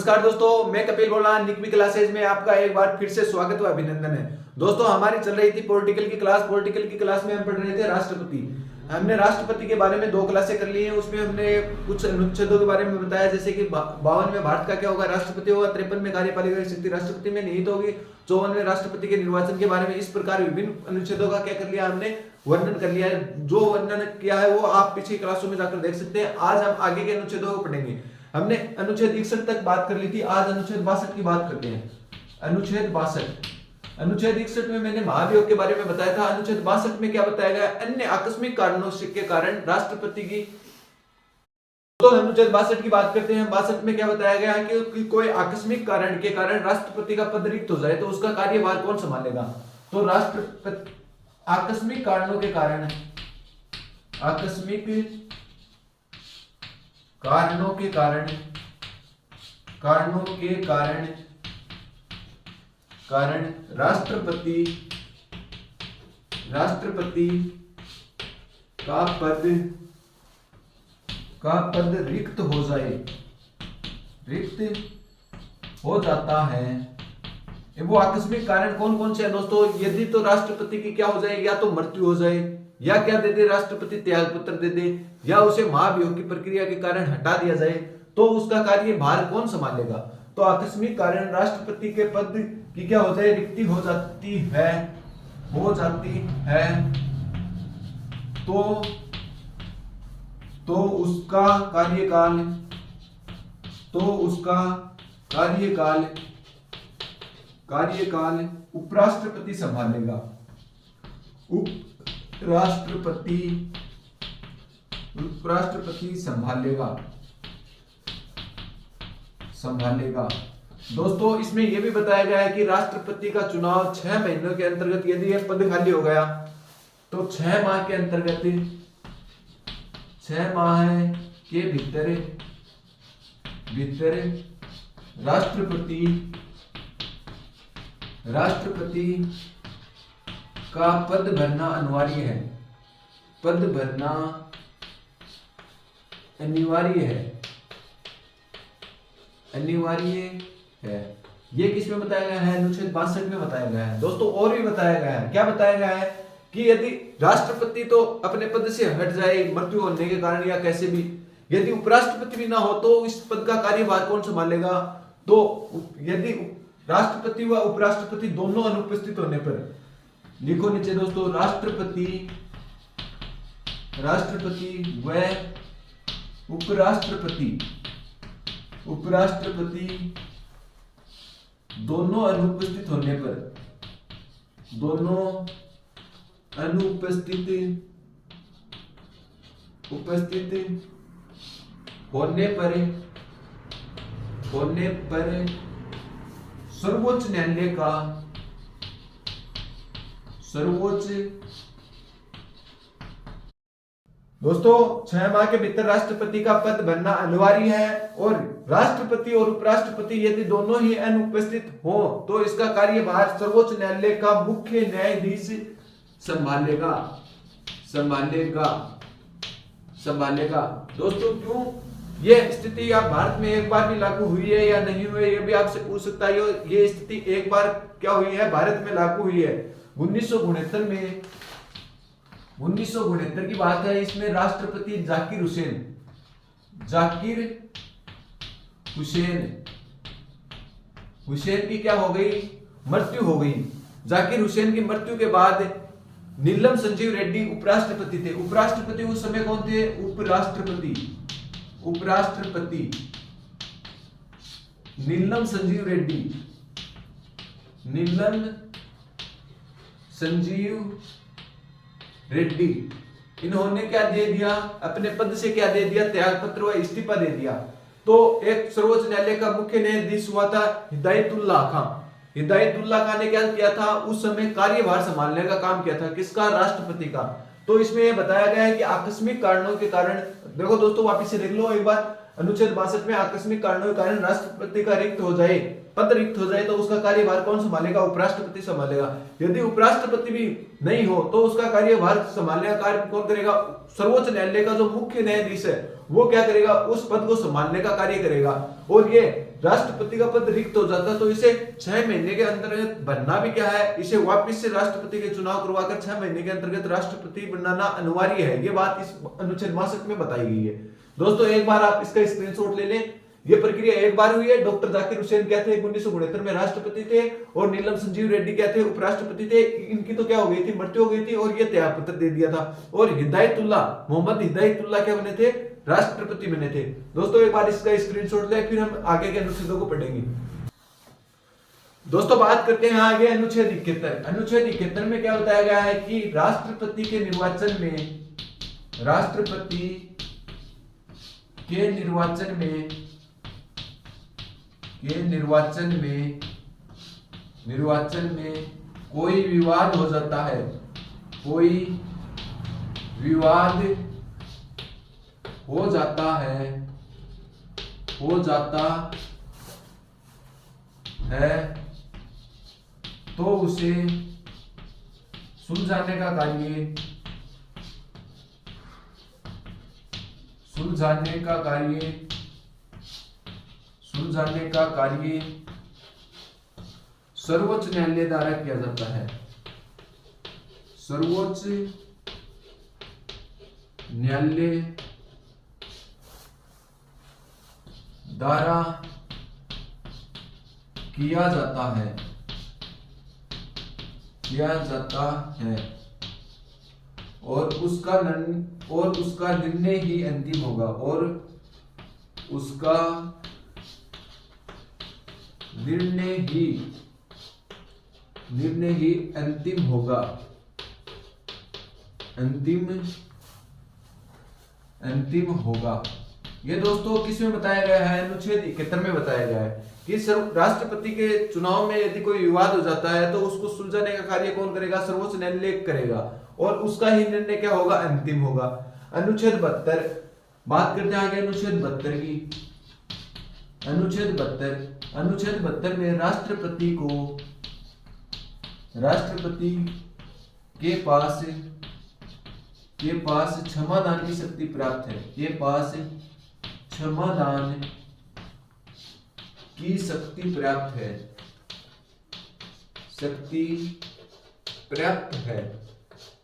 नमस्कार दोस्तों, मैं कपिल बोल रहा हूं। निकमी क्लासेज में आपका एक बार फिर से स्वागत व अभिनंदन है। दोस्तों, हमारी चल रही थी पॉलिटिकल की क्लास। पॉलिटिकल की क्लास में हम पढ़ रहे थे राष्ट्रपति। हमने राष्ट्रपति के बारे में 2 क्लासें कर ली हैं। उसमें हमने कुछ अनुच्छेदों के बारे में बताया, जैसे कि 52 में भारत का क्या होगा, राष्ट्रपति होगा। 53 में कार्यपालिका शक्ति राष्ट्रपति में निहित होगी। 54 में राष्ट्रपति के निर्वाचन के बारे में इस प्रकार विभिन्न अनुच्छेदों का क्या कर लिया, हमने वर्णन कर लिया है। जो वर्णन किया है वो आप पिछली क्लासों में जाकर देख सकते हैं। आज हम आगे के अनुच्छेदों को पढ़ेंगे। हमने अनुच्छेद 61 तक बात कर ली थी, आज अनुच्छेद 62 की बात करते हैं। अनुच्छेद 61 में मैंने महाभियोग के बारे में बताया था। अनुच्छेद 62 में क्या बताया गया, अन्य आकस्मिक कारणों के कारण राष्ट्रपति की, तो अनुच्छेद 62 की बात करते हैं। 62 में क्या बताया गया है कि कोई आकस्मिक कारण के कारण राष्ट्रपति का पद रिक्त हो जाए तो उसका कार्यभार कौन संभालेगा। तो राष्ट्रपति आकस्मिक कारणों के कारण, राष्ट्रपति का पद रिक्त हो जाता है। वो आकस्मिक कारण कौन कौन से हैं दोस्तों? यदि तो राष्ट्रपति की क्या हो जाए, या तो मृत्यु हो जाए, या क्या दे दे, राष्ट्रपति त्याग पत्र दे दे, या उसे महाभियोग की प्रक्रिया के कारण हटा दिया जाए, तो उसका कार्यभार कौन संभालेगा। तो आकस्मिक कारण राष्ट्रपति के पद की क्या हो जाए, रिक्ति हो जाती है, तो उसका कार्यकाल उपराष्ट्रपति संभालेगा। उपराष्ट्रपति संभालेगा। दोस्तों, इसमें यह भी बताया गया है कि राष्ट्रपति का चुनाव 6 महीनों के अंतर्गत, यदि यह पद खाली हो गया तो 6 माह के अंतर्गत, 6 माह के भीतर राष्ट्रपति का पद भरना अनिवार्य है। ये किस में बताया गया है? अनुच्छेद 62 में बताया गया है। दोस्तों, और भी बताया गया है। क्या बताया गया है कि यदि राष्ट्रपति तो अपने पद से हट जाए मृत्यु होने के कारण या कैसे भी, यदि उपराष्ट्रपति भी ना हो तो इस पद का कार्यभार कौन संभालेगा। तो यदि राष्ट्रपति व उपराष्ट्रपति दोनों अनुपस्थित होने पर, लिखो नीचे दोस्तों, राष्ट्रपति व उपराष्ट्रपति दोनों अनुपस्थित होने पर सर्वोच्च दोस्तों 6 माह के भीतर राष्ट्रपति का पद भरना अनिवार्य है। और राष्ट्रपति और उपराष्ट्रपति यदि दोनों ही अनुपस्थित हो तो इसका कार्यभार सर्वोच्च न्यायालय का मुख्य न्यायाधीश संभालेगा। दोस्तों, क्यों यह स्थिति आप भारत में एक बार भी लागू हुई है या नहीं हुई है, ये भी आपसे पूछ सकता है। ये स्थिति एक बार क्या हुई है, भारत में लागू हुई है 1969 में। 1969 की बात है। इसमें राष्ट्रपति जाकिर हुसैन की क्या हो गई, मृत्यु हो गई। जाकिर हुसैन की मृत्यु के बाद नीलम संजीव रेड्डी उपराष्ट्रपति थे। उपराष्ट्रपति उस समय कौन थे? उपराष्ट्रपति नीलम संजीव रेड्डी। इन्होंने क्या दे दिया, अपने पद से क्या दे दिया, त्याग पत्र व इस्तीफा दे दिया। तो एक सर्वोच्च न्यायालय का मुख्य न्यायाधीश हुआ था हिदायतुल्लाह खान ने क्या किया था, उस समय कार्यभार संभालने का काम किया था। किसका? राष्ट्रपति का। तो इसमें यह बताया गया है कि आकस्मिक कारणों के कारण, देखो दोस्तों वापिस से देख लो एक बार, अनुच्छेद 62 में आकस्मिक कारणों के कारण राष्ट्रपति का पद रिक्त हो जाए तो उसका कार्यभार कौन संभालेगा? उपराष्ट्रपति संभालेगा। यदि उपराष्ट्रपति भी नहीं हो तो उसका कार्यभार संभालने का कार्य कौन करेगा? सर्वोच्च न्यायालय का जो मुख्य न्यायाधीश है वो क्या करेगा, उस पद को संभालने का कार्य करेगा। और ये राष्ट्रपति का पद रिक्त हो जाता है तो इसे 6 महीने के अंतर्गत बनना भी क्या है, इसे वापस से राष्ट्रपति के चुनाव करवाकर 6 महीने के अंतर्गत राष्ट्रपति बनाना अनिवार्य है। ये बात इस अनुच्छेद 62 में बताई गई है। दोस्तों एक बार आप इसका स्क्रीनशॉट ले लें। ये प्रक्रिया एक बार हुई है। डॉक्टर जाकिर हुसैन क्या थे, 1969 में राष्ट्रपति थे, और नीलम संजीव रेड्डी क्या थे, उपराष्ट्रपति थे। इनकी तो क्या हो गई थी, मृत्यु हो गई थी, और ये त्यागपत्र दे दिया था। और हिदायतुल्लाह, मोहम्मद हिदायतुल्लाह क्या बने थे, राष्ट्रपति बने थे। दोस्तों एक बार इसका स्क्रीनशॉट ले, फिर हम आगे के अनुच्छेदों को पढ़ेंगे। दोस्तों बात करते हैं आगे अनुच्छेद 71। अनुच्छेद 71 में क्या बताया गया है कि राष्ट्रपति के निर्वाचन में कोई विवाद हो जाता है, तो उसे सुलझाने का कार्य सर्वोच्च न्यायालय द्वारा किया जाता है। सर्वोच्च न्यायालय द्वारा किया जाता है और उसका निर्णय ही अंतिम होगा, निर्णय ही अंतिम होगा। ये दोस्तों किस में बताया गया है, अनुच्छेद 71 में बताया गया है कि राष्ट्रपति के चुनाव में यदि कोई विवाद हो जाता है तो उसको सुलझाने का कार्य कौन करेगा, सर्वोच्च न्यायालय करेगा, और उसका ही निर्णय क्या होगा, अंतिम होगा। अनुच्छेद 72 बात करते हैं आगे अनुच्छेद 72 की। अनुच्छेद 72 में राष्ट्रपति के पास क्षमादान की शक्ति प्राप्त है।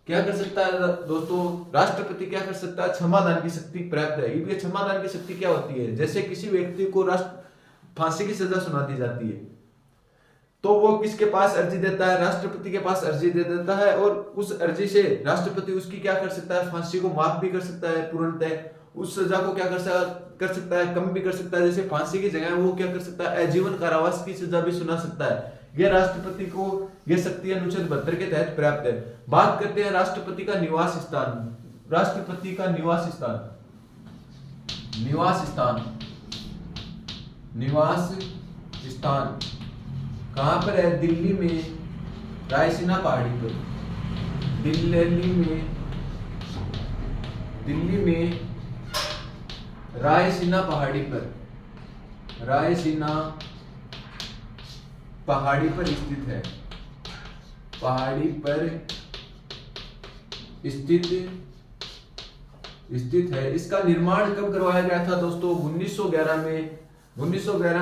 क्या कर सकता है दोस्तों, राष्ट्रपति क्या कर सकता है, क्षमादान की शक्ति प्राप्त है। ये क्षमादान की शक्ति क्या होती है, जैसे किसी व्यक्ति को फांसी की सजा सुना दी जाती है तो वो किसके पास अर्जी देता है, राष्ट्रपति के पास अर्जी दे देता है, और उस अर्जी से राष्ट्रपति उसकी क्या कर सकता है, फांसी को माफ भी कर सकता है तुरंत, उस सजा को क्या कर सकता है, कम भी कर सकता है। जैसे फांसी की जगह वो क्या कर सकता है, आजीवन कारावास की सजा भी सुना सकता है। यह राष्ट्रपति को यह शक्ति अनुच्छेद 72 के तहत प्राप्त है। बात करते हैं राष्ट्रपति का निवास स्थान कहां पर है, दिल्ली में रायसीना पहाड़ी पर। दिल्ली में रायसीना पहाड़ी पर स्थित है। इसका निर्माण कब करवाया गया था दोस्तों, 1911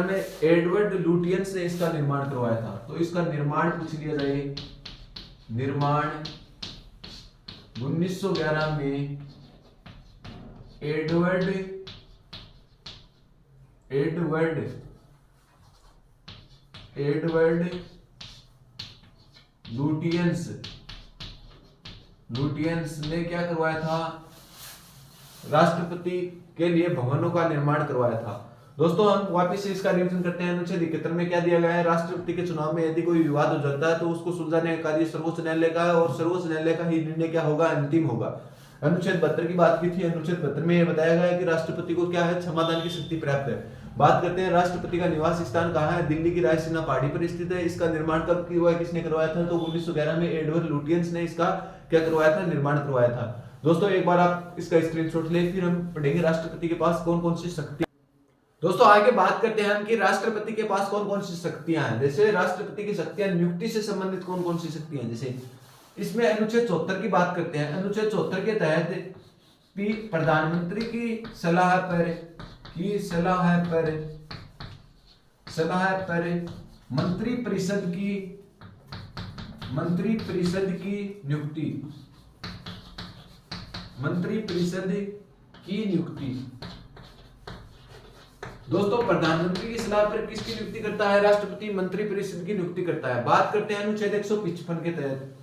में एडवर्ड लुटियंस ने इसका निर्माण करवाया था। तो इसका निर्माण पूछ लिया जाए, निर्माण 1911 में एडवर्ड लुटियंस ने क्या करवाया था, राष्ट्रपति के लिए भवनों का निर्माण करवाया था। दोस्तों हम वापस से इसका रिवीजन करते हैं। अनुच्छेद 71 में क्या दिया गया है, राष्ट्रपति के चुनाव में यदि कोई विवाद हो जाता है तो उसको सुलझाने का कार्य सर्वोच्च न्यायालय का है, और सर्वोच्च न्यायालय का ही निर्णय क्या होगा, अंतिम होगा। अनुच्छेद 72 की बात की थी। अनुच्छेद 72 में यह बताया गया है कि राष्ट्रपति को क्या है, क्षमादान की शक्ति प्राप्त है। बात करते हैं राष्ट्रपति का निवास स्थान कहाँ है, दिल्ली की रायसीना पहाड़ी पर स्थित है। इसका निर्माण कब हुआ, किसने करवाया था, तो 1911 में एडवर्ड लुटियंस ने इसका क्या करवाया था, निर्माण करवाया था। दोस्तों एक बार आप इसका स्क्रीनशॉट ले, फिर हम पढ़ेंगे राष्ट्रपति के पास कौन कौन सी शक्ति। दोस्तों आगे बात करते हैं हम कि राष्ट्रपति के पास कौन कौन सी शक्तियां हैं। जैसे राष्ट्रपति की शक्तियां, नियुक्ति से संबंधित कौन कौन सी शक्तियां, जैसे इसमें अनुच्छेद 74 की बात करते हैं। अनुच्छेद 74 के तहत प्रधानमंत्री की सलाह पर मंत्री परिषद की नियुक्ति। दोस्तों प्रधानमंत्री की सलाह पर किसकी नियुक्ति करता है? राष्ट्रपति मंत्री परिषद की नियुक्ति करता है। बात करते हैं अनुच्छेद 155 के तहत।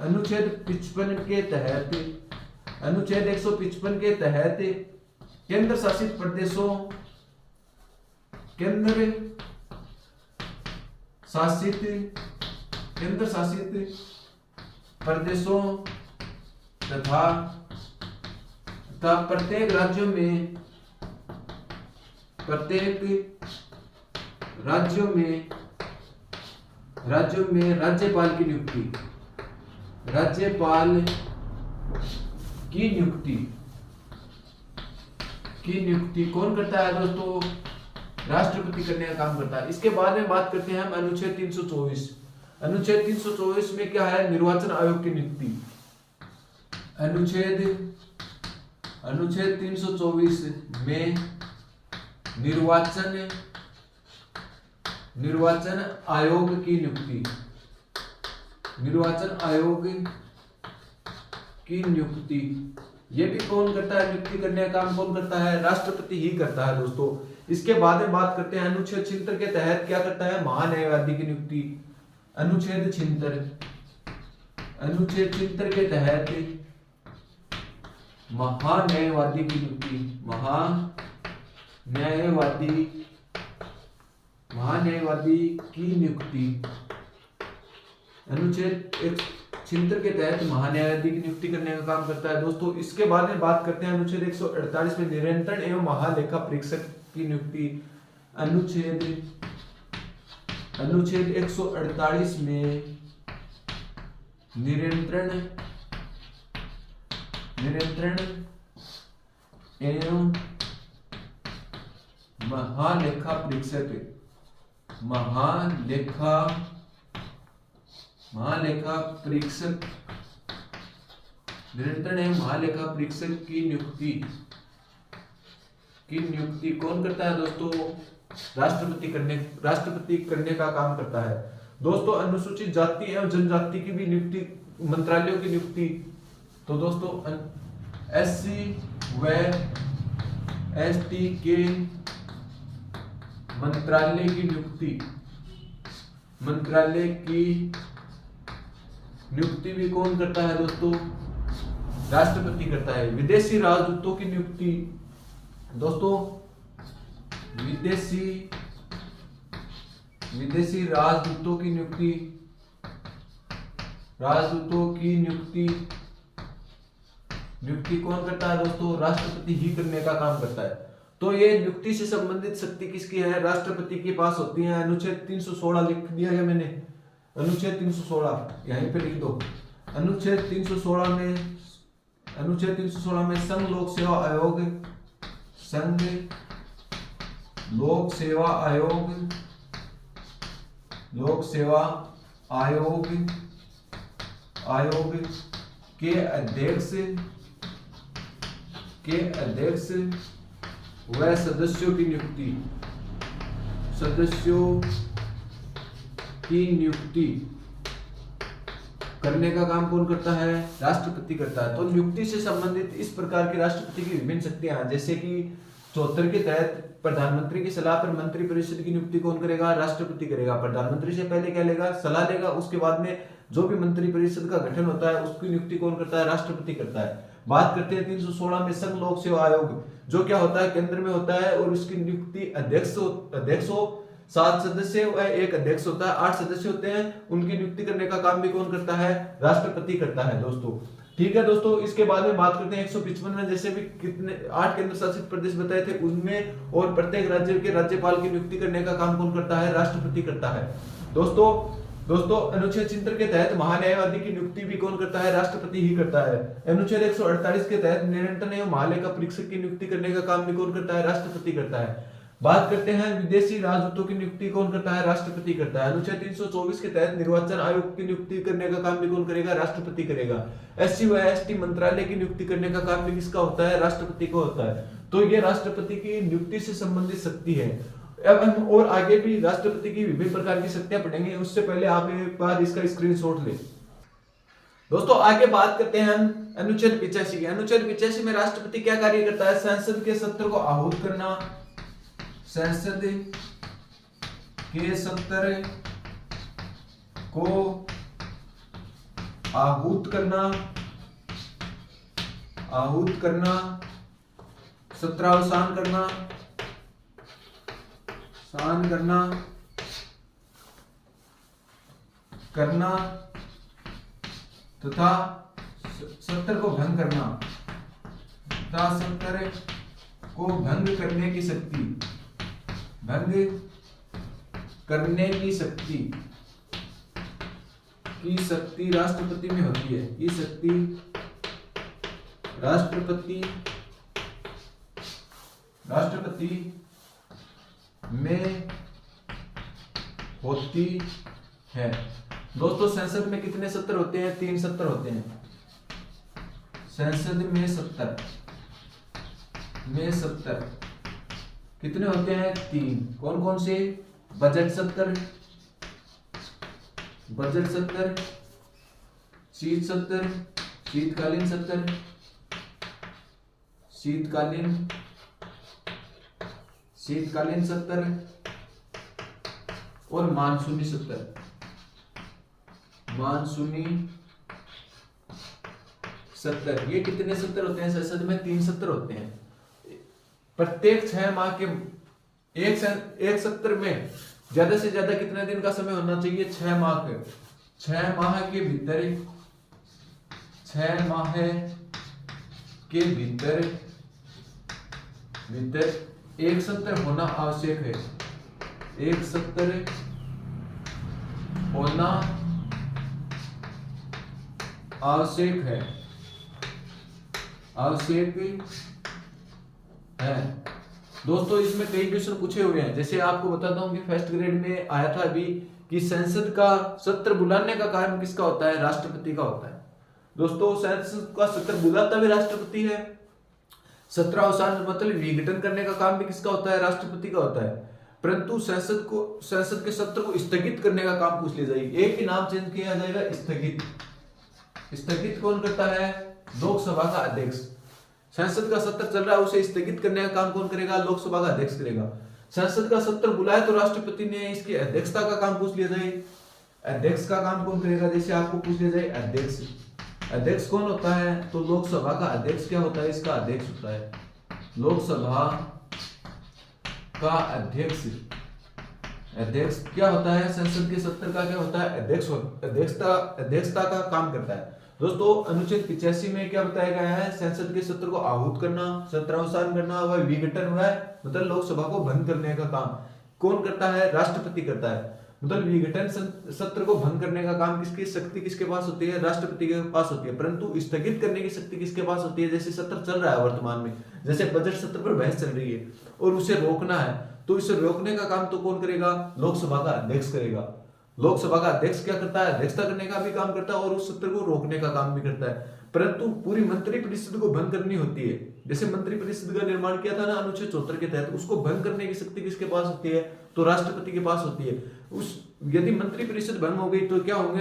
अनुच्छेद 155 के तहत केंद्र शासित प्रदेशों तथा प्रत्येक राज्यों में राज्यपाल की नियुक्ति कौन करता है दोस्तों? राष्ट्रपति करने का काम करता है। इसके बाद में बात करते हैं हम अनुच्छेद 324। अनुच्छेद 324 में क्या है? निर्वाचन आयोग की नियुक्ति। अनुच्छेद 324 में निर्वाचन आयोग की नियुक्ति। ये भी कौन करता है? नियुक्ति करने का काम कौन करता है? राष्ट्रपति ही करता है दोस्तों। इसके बाद में बात करते हैं अनुच्छेद 76 के तहत क्या करता है? महान्यायवादी की नियुक्ति। अनुच्छेद 76 के तहत महान्यायवादी की नियुक्ति। अनुच्छेद 76 के तहत महान्यायवादी की नियुक्ति करने का काम करता है दोस्तों। इसके बाद में बात करते हैं अनुच्छेद 148 में नियंत्रण एवं महालेखा परीक्षक की नियुक्ति। अनुच्छेद 148 में नियंत्रण एवं महालेखा परीक्षक नियंत्रण एवं महालेखा परीक्षक की नियुक्ति कौन करता है दोस्तों? राष्ट्रपति करने का काम करता है दोस्तों। अनुसूचित जाति एवं जनजाति की भी नियुक्ति, मंत्रालयों की नियुक्ति। तो दोस्तों SC व ST के मंत्रालय की नियुक्ति भी कौन करता है दोस्तों? राष्ट्रपति करता है। विदेशी राजदूतों की नियुक्ति दोस्तों, विदेशी राजदूतों की नियुक्ति कौन करता है दोस्तों? राष्ट्रपति ही करने का काम करता है। तो ये नियुक्ति से संबंधित शक्ति किसकी है? राष्ट्रपति के पास होती है। अनुच्छेद 316 लिख दिया है मैंने। अनुच्छेद 316 यहीं पे लिख दो। अनुच्छेद 316 में संघ लोक सेवा आयोग के अध्यक्ष व सदस्यों की नियुक्ति करने का काम कौन करता है? राष्ट्रपति करता है। तो नियुक्ति से संबंधित इस प्रकार की राष्ट्रपति की विभिन्न शक्तियां हैं, जैसे कि 74 के तहत प्रधानमंत्री की सलाह पर मंत्री परिषद की नियुक्ति कौन करेगा? राष्ट्रपति करेगा। प्रधानमंत्री से पहले क्या लेगा? सलाह लेगा। उसके बाद में जो भी मंत्री परिषद का गठन होता है उसकी नियुक्ति कौन करता है? राष्ट्रपति करता है। बात करते हैं 316 में संघ लोक सेवा आयोग, जो क्या होता है? केंद्र में होता है और उसकी नियुक्ति अध्यक्ष हो 7 सदस्य व एक अध्यक्ष होता है, 8 सदस्य होते हैं। उनकी नियुक्ति करने का काम भी कौन करता है? राष्ट्रपति करता है दोस्तों। ठीक है दोस्तों। इसके बाद में बात करते हैं 155 में जैसे भी कितने 8 केंद्र शासित प्रदेश बताए थे उनमें, और प्रत्येक राज्य के राज्यपाल की नियुक्ति करने का काम कौन करता है? राष्ट्रपति करता है दोस्तों अनुच्छेद 76 के तहत महान्यायवादी की नियुक्ति भी कौन करता है? राष्ट्रपति ही करता है। अनुच्छेद 148 के तहत नियंत्रण एवं महालेखा परीक्षक की नियुक्ति करने का काम भी कौन करता है? राष्ट्रपति करता है। बात करते हैं विदेशी राजदूतों की नियुक्ति कौन करता है? राष्ट्रपति करता है। अनुच्छेद 324 के तहत निर्वाचन आयोग की नियुक्ति करने का काम भी कौन करेगा? राष्ट्रपति करेगा। SC व ST मंत्रालय की नियुक्ति करने का काम भी किसका होता है? राष्ट्रपति को होता है। तो ये राष्ट्रपति की नियुक्ति से संबंधित शक्ति है। अब हम और आगे भी राष्ट्रपति की विभिन्न प्रकार की शक्तियां पढ़ेंगे, उससे पहले आप एक बार इसका स्क्रीनशॉट लें। दोस्तों आगे बात करते हैं हम अनुच्छेद 85 की। अनुच्छेद 85 में राष्ट्रपति क्या कार्य करता है? संसद के सत्र को आहूत करना, संसद के सत्र को आहूत करना, सत्रावसान करना तथा सत्र को भंग करना तथा सत्र को भंग करने की शक्ति राष्ट्रपति में होती है। ये शक्ति राष्ट्रपति में होती है। दोस्तों संसद में कितने सत्र होते हैं? 3 सत्र होते हैं। संसद में सत्र कितने होते हैं? 3। कौन कौन से? बजट सत्र, शीतकालीन सत्र और मानसूनी सत्र। ये कितने सत्र होते हैं? संसद में 3 सत्र होते हैं। प्रत्येक 6 माह के एक सत्र में ज्यादा से ज्यादा कितने दिन का समय होना चाहिए? 6 माह के। 6 माह के भीतर एक सत्र होना आवश्यक है। एक सत्र होना आवश्यक है। दोस्तों इसमें कई क्वेश्चन पूछे हुए हैं। जैसे आपको बताता हूं कि फर्स्ट ग्रेड में आया था अभी कि संसद का सत्र बुलाने का काम किसका होता है? राष्ट्रपति का होता है। दोस्तों संसद का सत्र बुलाता भी राष्ट्रपति है। सत्रावसान मतलब विघटन करने का काम भी किसका होता है? राष्ट्रपति का होता है। परंतु संसद के सत्र को स्थगित करने का काम पूछ लिया जाएगा। एक ही नाम चेंज किया जाएगा, स्थगित कौन करता है? लोकसभा का अध्यक्ष। संसद का सत्र चल रहा है, उसे स्थगित करने का काम कौन करेगा? लोकसभा का अध्यक्ष करेगा। संसद का सत्र बुलाया तो राष्ट्रपति ने इसकी अध्यक्षता का काम पूछ लिया जाए। अध्यक्ष का काम कौन करेगा? जैसे आपको पूछ लिया जाए अध्यक्ष कौन होता है? तो लोकसभा का अध्यक्ष क्या होता है? इसका अध्यक्ष होता है। लोकसभा का अध्यक्ष क्या होता है? संसद के सत्र का क्या होता है? अध्यक्षता का काम करता है। दोस्तों अनुच्छेद 85 में क्या बताया गया है? संसद के सत्र को आहूत करना, सत्रावसान करना व विघटन हुआ है मतलब लोकसभा को भंग करने का काम कौन करता है? राष्ट्रपति करता है। मतलब विघटन सत्र को भंग करने का काम किसकी शक्ति किसके पास होती है? राष्ट्रपति के पास होती है। परंतु स्थगित करने की शक्ति किसके पास होती है? जैसे सत्र चल रहा है वर्तमान में, जैसे बजट सत्र पर बहस चल रही है और उसे रोकना है, तो इसे रोकने का काम तो कौन करेगा? लोकसभा का अध्यक्ष करेगा। लोकसभा का अध्यक्ष क्या करता है? अध्यक्षता करने का भी काम करता है और उस सत्र को रोकने का काम भी करता है। परंतु पूरी मंत्रिपरिषद को भंग करनी होती है। जैसे मंत्रिपरिषद का निर्माण किया था ना अनुच्छेद 74 के तहत, उसको भंग करने की शक्ति किसके पास होती है? तो राष्ट्रपति के पास होती है। यदि मंत्रिपरिषद भंग हो गई तो क्या होंगे?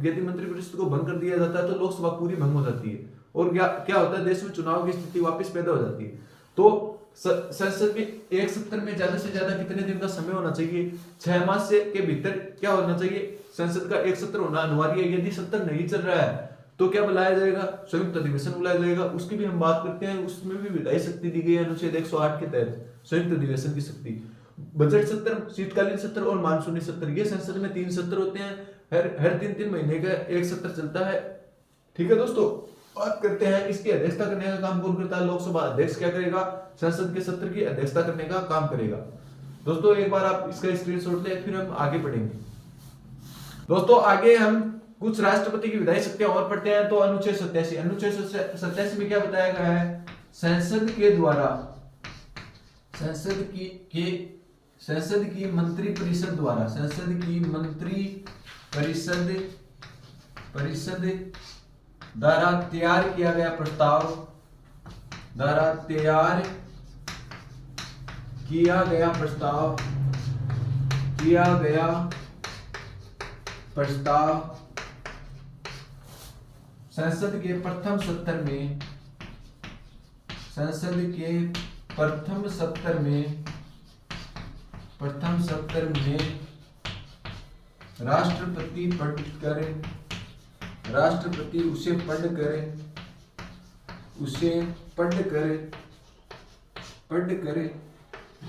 यदि मंत्रिपरिषद को भंग कर दिया जाता है तो लोकसभा पूरी भंग हो जाती है और क्या होता है? देश में चुनाव की स्थिति वापस पैदा हो जाती है। तो संसद में एक सत्र में ज्यादा से ज्यादा कितने दिन का समय होना चाहिए? 6 माह से के भीतर क्या होना चाहिए? संसद का एक सत्र होना अनिवार्य है। यदि सत्र नहीं चल रहा है तो क्या बुलाया जाएगा? संयुक्त अधिवेशन बुलाया जाएगा। उसकी भी हम बात करते हैं, उसमें भी विधायी शक्ति दी गई है अनुच्छेद 108 के तहत, संयुक्त अधिवेशन की शक्ति। बजट सत्र, शीतकालीन सत्र और मानसूनी सत्र, ये संसद में 3 सत्र होते हैं। हर 3-3 महीने का एक सत्र चलता है। ठीक है दोस्तों, बात करते हैं इसकी अध्यक्षता करने का काम कौन करता है? लोकसभा अध्यक्ष क्या करेगा? संसद के सत्र की अध्यक्षता करने का काम करेगा। दोस्तों एक बार आप इसका स्क्रीनशॉट लें, फिर हम आगे पढ़ेंगे। दोस्तों आगे हम कुछ राष्ट्रपति की विधायी शक्तियां और पढ़ते हैं। तो अनुच्छेद 87 में क्या बताया गया है? संसद संसद की मंत्री परिषद द्वारा, संसद की मंत्री परिषद द्वारा तैयार किया गया प्रस्ताव, द्वारा तैयार किया गया प्रस्ताव संसद के प्रथम सत्र में राष्ट्रपति उसे पढ़कर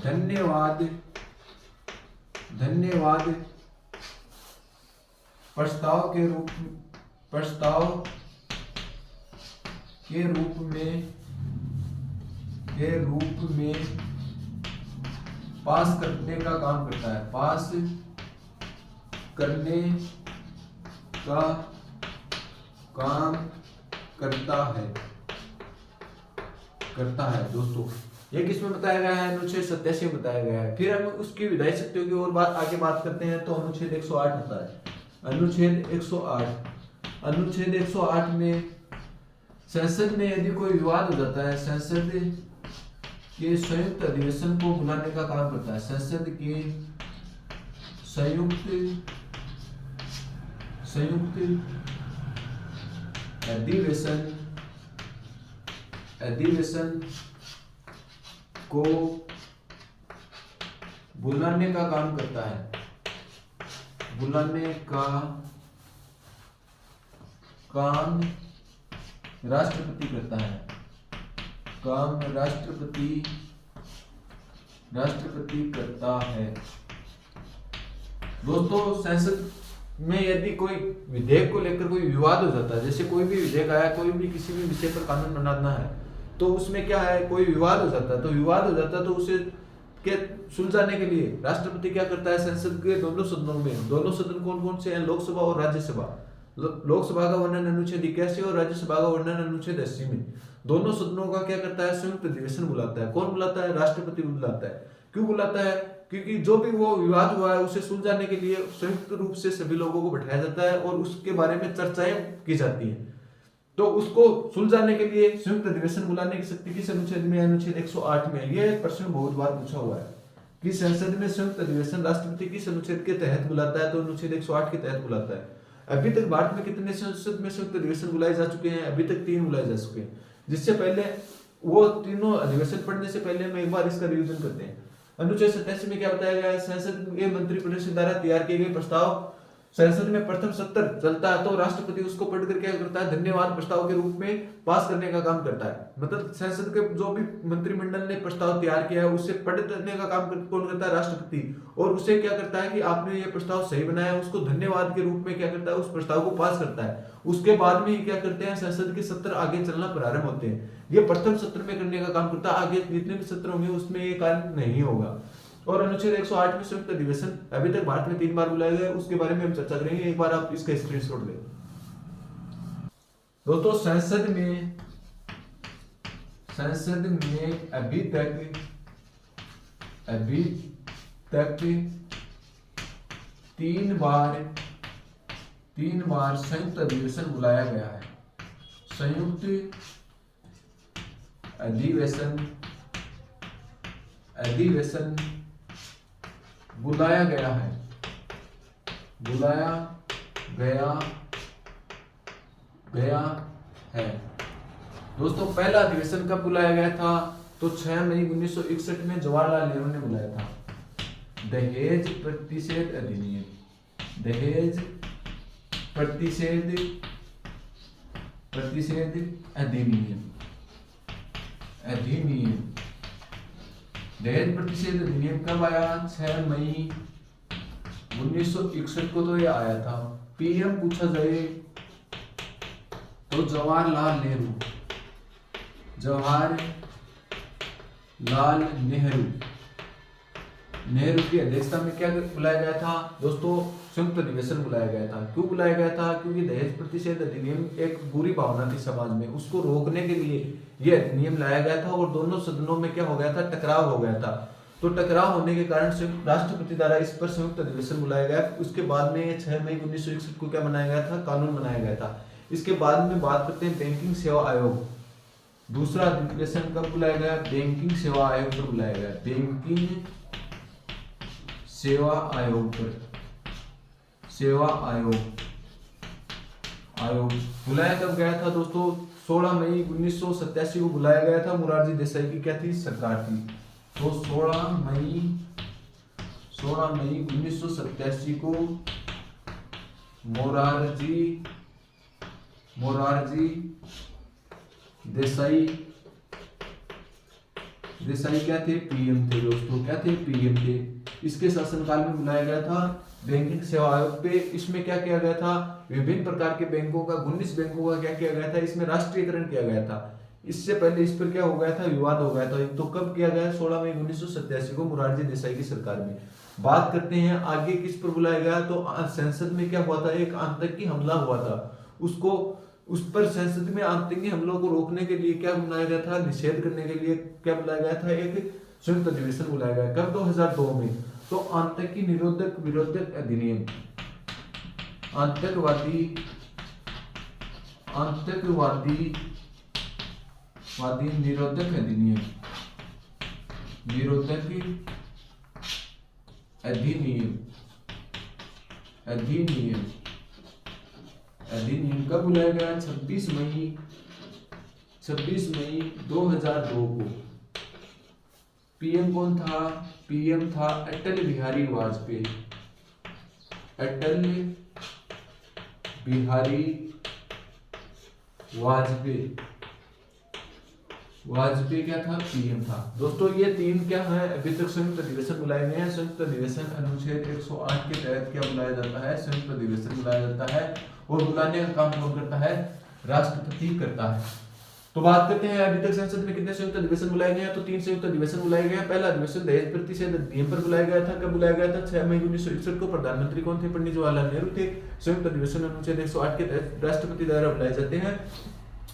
धन्यवाद प्रस्ताव के रूप में पास करने का काम करता है, पास करने का काम करता है दोस्तों। ये किसमें बताया गया है? अनुच्छेद 87 में बताया गया है। फिर हम उसकी विधायी शक्तियों की और आगे बात करते हैं तो अनुच्छेद 108 होता है। अनुच्छेद 108 में संसद में यदि कोई विवाद हो जाता है, संसद के संयुक्त अधिवेशन को बुलाने का काम करता है। संसद के संयुक्त अधिवेशन को बुलाने का काम करता है, बुलाने का काम राष्ट्रपति करता है, काम राष्ट्रपति करता है। दोस्तों संसद में यदि कोई विधेयक को लेकर कोई विवाद हो जाता है, जैसे कोई भी विधेयक आया, कोई भी किसी भी विषय पर कानून बनाना है, तो उसमें क्या है, कोई विवाद हो जाता है, तो उसे के सुलझाने के लिए राष्ट्रपति क्या करता है, संसद के दोनों सदन कौन कौन से हैं? लोकसभा और राज्यसभा। लोकसभा का वर्णन अनुच्छेद 81 और राज्यसभा का वर्णन अनुच्छेद 80 में। दोनों सदनों का क्या करता है? संयुक्त अधिवेशन बुलाता है। कौन बुलाता है? राष्ट्रपति बुलाता है। क्यों बुलाता है? क्योंकि जो भी वो विवाद हुआ है उसे सुलझाने के लिए संयुक्त रूप से सभी लोगों को बैठाया जाता है और उसके बारे में चर्चाएं की जाती है। तो उसको सुलझाने के लिए संयुक्त अधिवेशन बुलाने की शक्ति किस अनुच्छेद में? अनुच्छेद 108 में। यह प्रश्न बहुत बार पूछा हुआ है कि संसद में संयुक्त अधिवेशन राष्ट्रपति किस अनुच्छेद के तहत बुलाता है? तो अनुच्छेद 108 के तहत बुलाता है। अभी तक भारत में कितने संसद में संयुक्त अधिवेशन बुलाए जा चुके हैं? अभी तक 3 बुलाए जा चुके हैं। जिससे पहले वो तीनों अधिवेशन पढ़ने से पहले हम एक बार इसका रिवीजन करते हैं। अनुच्छेद 87 में क्या बताया गया है? संसद के मंत्रिपरिषद द्वारा तैयार किए गए प्रस्ताव संसद में प्रथम सत्र चलता है तो राष्ट्रपति उसको पढ़कर क्या करता है? धन्यवाद प्रस्ताव के रूप में पास करने का काम करता है। मतलब संसद के जो भी मंत्रिमंडल ने प्रस्ताव तैयार किया है उसे पढ़ने का काम कौन करता है? राष्ट्रपति। और उसे क्या करता है कि आपने ये प्रस्ताव सही बनाया, उसको धन्यवाद के रूप में क्या करता है? उस प्रस्ताव को पास करता है। उसके बाद में क्या करते हैं? संसद के सत्र आगे चलना प्रारंभ होते हैं। ये प्रथम सत्र में करने का काम करता है। आगे जितने भी सत्र होंगे उसमें ये कार्य नहीं होगा। और अनुच्छेद 108 में संयुक्त अधिवेशन अभी तक भारत में 3 बार बुलाया गया है, उसके बारे में हम चर्चा करेंगे। एक बार आप इसका स्क्रीनशॉट लें। दोस्तों संसद में अभी तक 3 बार संयुक्त अधिवेशन बुलाया गया है। संयुक्त अधिवेशन बुलाया गया है। दोस्तों पहला अधिवेशन कब बुलाया गया था? तो 6 मई 1961 में जवाहरलाल नेहरू ने बुलाया था। दहेज प्रतिषेध अधिनियम, दहेज प्रतिषेध अधिनियम। दहेज प्रतिषेध अधिनियम कब आया? 6 मई 1961 को तो ये आया था। पीएम पूछा जाए तो जवाहरलाल नेहरू की अध्यक्षता में क्या बुलाया गया था? दोस्तों संयुक्त अधिवेशन बुलाया गया था। क्यों बुलाया गया था? क्योंकि दहेज प्रतिषेध अधिनियम एक बुरी भावना थी समाज में, उसको रोकने के लिए ये अधिनियम लाया गया था और दोनों सदनों में क्या हो गया था, टकराव हो गया था। तो टकराव होने के कारण संयुक्त राष्ट्रपति द्वारा इस पर संयुक्त अधिवेशन बुलाया गया। उसके बाद में 6 मई 1961 को क्या बनाया गया था, कानून बनाया गया था। इसके बाद में बात करते हैं बैंकिंग सेवा आयोग। दूसरा अधिवेशन कब बुलाया गया, बैंकिंग सेवा आयोग पर बुलाया गया, बैंकिंग सेवा आयोग पर, सेवा आयोग बुलाया कब गया था दोस्तों, 16 मई 1987 को बुलाया गया था। मोरारजी देसाई की क्या थी, सरकार थी। तो 16 मई 1987 को मोरारजी देसाई क्या थे, पीएम थे दोस्तों, क्या थे, पीएम थे। इसके शासनकाल में बुलाया गया था बैंकिंग सेवा आयोग पे। इसमें क्या किया गया था, विभिन्न प्रकार के बैंकों का, 19 बैंकों का क्या किया गया था, इसमें राष्ट्रीयकरण किया गया था। इससे पहले इस पर क्या हो गया था, विवाद हो गया था। तो कब किया गया, 16 मई 1987 को मोरारजी देसाई की सरकार में। बात करते हैं आगे किस पर बुलाया गया, तो संसद में क्या हुआ था, एक आतंकी हमला हुआ था। उस पर संसद में आतंकी हमलों को रोकने के लिए क्या बुलाया गया था, निषेध करने के लिए क्या बुलाया गया था, एक संयुक्त अधिवेशन बुलाया गया। कब, 2002 में। तो आतंकी निरोधक विरोधक अधिनियम, आतंकवादी निरोधक अधिनियम, अधिनियम कब बुलाया गया, 26 मई 2002 को। पीएम कौन था, पीएम था अटल बिहारी वाजपेयी। वाजपेयी क्या था, पीएम था। दोस्तों ये तीन क्या है, अभी तक संयुक्त अधिवेशन बुलाए गए हैं। संयुक्त अधिवेशन अनुच्छेद 108 के तहत क्या बुलाया जाता है, संयुक्त अधिवेशन बुलाया जाता है। और बुलाने का काम कौन करता है, राष्ट्रपति करता है। तो बात करते हैं अभी तक संसद में कितने संयुक्त अधिवेशन बुलाए गए हैं, तो 3 संयुक्त अधिवेशन बुलाए गए हैं। पहला अधिवेशन दहेज प्रतिषेध अधिनियम पर बुलाया गया था। कब बुलाया गया था, 6 मई 1961 को। प्रधानमंत्री कौन थे, पंडित जवाहरलाल नेहरू थे। संयुक्त अधिवेशन अनुच्छेद 108 के तहत राष्ट्रपति द्वारा बुलाए जाते हैं।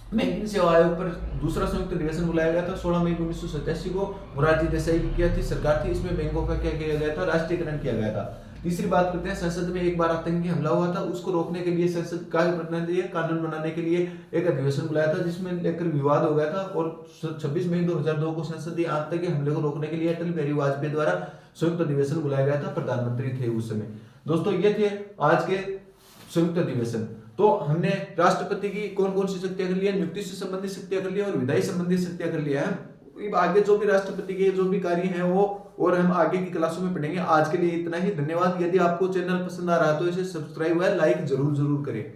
बैंकिंग सेवा आयोग पर दूसरा संयुक्त अधिवेशन बुलाया गया था 16 मई 1987 को। मोरारजी देसाई की क्या थी, सरकार थी। इसमें बैंकों का क्या किया गया था, राष्ट्रीयकरण किया गया था। तीसरी बात करते हैं, संसद में एक बार आतंकी हमला हुआ था, उसको रोकने के लिए संसद कानून बनाने के लिए एक अधिवेशन बुलाया था, जिसमें लेकर विवाद हो गया था। और 26 मई 2002 को संसदीय आतंकी हमले को रोकने के लिए अटल बिहारी वाजपेयी द्वारा संयुक्त अधिवेशन बुलाया गया था। प्रधानमंत्री थे उस समय। दोस्तों ये थे आज के संयुक्त अधिवेशन। तो हमने राष्ट्रपति की कौन कौन सी शक्तियां कर लिया, नियुक्ति से संबंधित शक्तियां कर लिया और विधायी संबंधित शक्तियां कर लिया है। आगे जो भी राष्ट्रपति के जो भी कार्य हैं वो और हम आगे की क्लासों में पढ़ेंगे। आज के लिए इतना ही, धन्यवाद। यदि आपको चैनल पसंद आ रहा है तो इसे सब्सक्राइब व लाइक जरूर करें।